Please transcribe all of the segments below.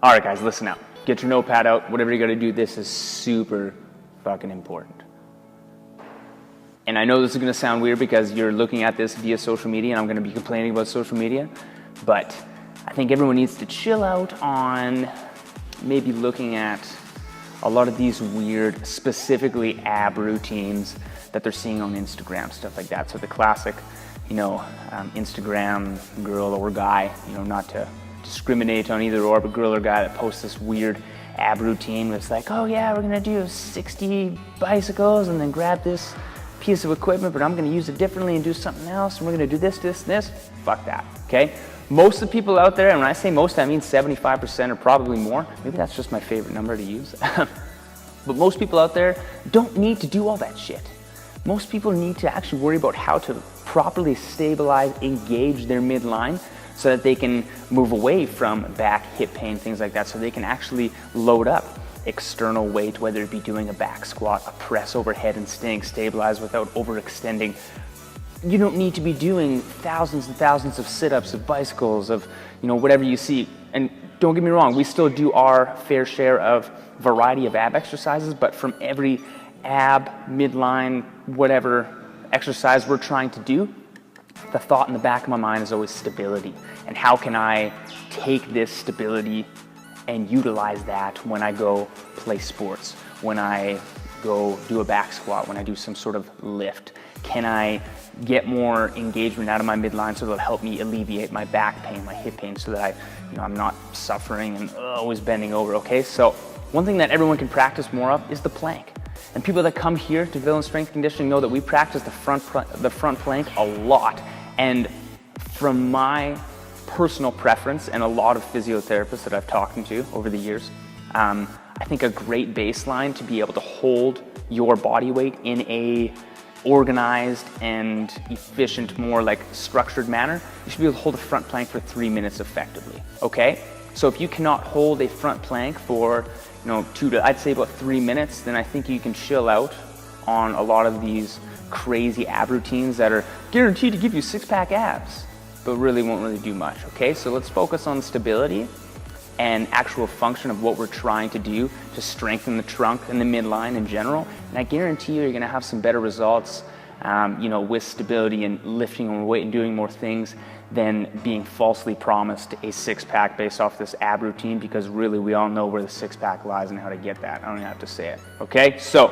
All right, guys, listen up. Get your notepad out. Whatever you got to do, this is super fucking important. And I know this is going to sound weird because you're looking at this via social media, and I'm going to be complaining about social media, but I think everyone needs to chill out on maybe looking at a lot of these weird, specifically ab routines that they're seeing on Instagram, stuff like that. So the classic, Instagram girl or guy, not to discriminate on either or, but girl or guy that posts this weird ab routine where it's like, oh yeah, we're gonna do 60 bicycles and then grab this piece of equipment, but I'm gonna use it differently and do something else, and we're gonna do this, this, and this. Fuck that, okay? Most of the people out there, and when I say most, I mean 75% or probably more. Maybe that's just my favorite number to use. But most people out there don't need to do all that shit. Most people need to actually worry about how to properly stabilize, engage their midline so that they can move away from back, hip pain, things like that, so they can actually load up external weight, whether it be doing a back squat, a press overhead, and staying stabilized without overextending. You don't need to be doing thousands and thousands of sit-ups, of bicycles, of whatever you see. And don't get me wrong, we still do our fair share of variety of ab exercises, but from every ab, midline, whatever exercise we're trying to do, the thought in the back of my mind is always stability. And how can I take this stability and utilize that when I go play sports, when I go do a back squat, when I do some sort of lift? Can I get more engagement out of my midline so that'll help me alleviate my back pain, my hip pain, so that I'm not suffering and always bending over, okay? So one thing that everyone can practice more of is the plank. And people that come here to Villain Strength Conditioning know that we practice the front plank a lot. And from my personal preference and a lot of physiotherapists that I've talked to over the years, I think a great baseline to be able to hold your body weight in a organized and efficient, more like structured manner, you should be able to hold a front plank for 3 minutes effectively, okay? So if you cannot hold a front plank for, I'd say about 3 minutes, then I think you can chill out on a lot of these crazy ab routines that are guaranteed to give you six-pack abs, but really won't really do much, okay? So let's focus on stability and actual function of what we're trying to do to strengthen the trunk and the midline in general. And I guarantee you're gonna have some better results, with stability and lifting more weight and doing more things than being falsely promised a six-pack based off this ab routine, because really we all know where the six-pack lies and how to get that. I don't even have to say it, okay? So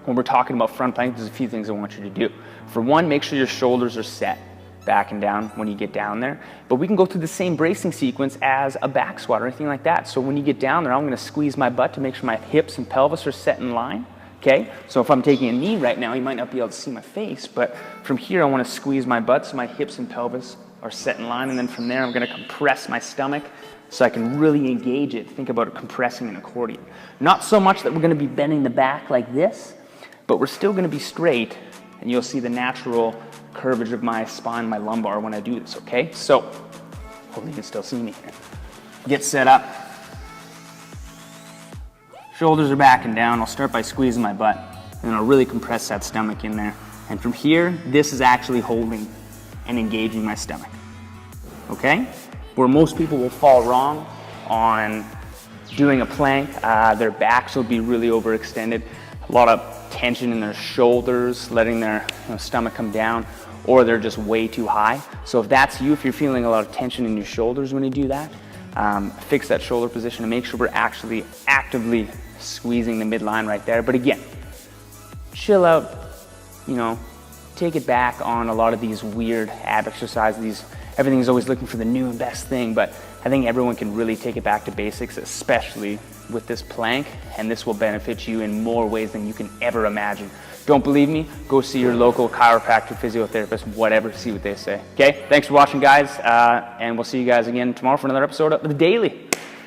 when we're talking about front plank, there's a few things I want you to do. For one, make sure your shoulders are set back and down when you get down there. But we can go through the same bracing sequence as a back squat or anything like that. So when you get down there, I'm gonna squeeze my butt to make sure my hips and pelvis are set in line, okay? So if I'm taking a knee right now, you might not be able to see my face, but from here I wanna squeeze my butt so my hips and pelvis are set in line, and then from there I'm gonna compress my stomach so I can really engage it. Think about it compressing an accordion. Not so much that we're gonna be bending the back like this, but we're still gonna be straight, and you'll see the natural curvature of my spine, my lumbar when I do this, okay? So, hopefully you can still see me here. Get set up. Shoulders are back and down. I'll start by squeezing my butt, and I'll really compress that stomach in there. And from here, this is actually holding and engaging my stomach, okay? Where most people will fall wrong on doing a plank, their backs will be really overextended, a lot of tension in their shoulders, letting their stomach come down, or they're just way too high. So if that's you, if you're feeling a lot of tension in your shoulders when you do that, fix that shoulder position and make sure we're actually actively squeezing the midline right there. But again, chill out, take it back on a lot of these weird ab exercises. Everything's always looking for the new and best thing, but I think everyone can really take it back to basics, especially with this plank, and this will benefit you in more ways than you can ever imagine. Don't believe me? Go see your local chiropractor, physiotherapist, whatever, see what they say. Okay, thanks for watching, guys, and we'll see you guys again tomorrow for another episode of The Daily.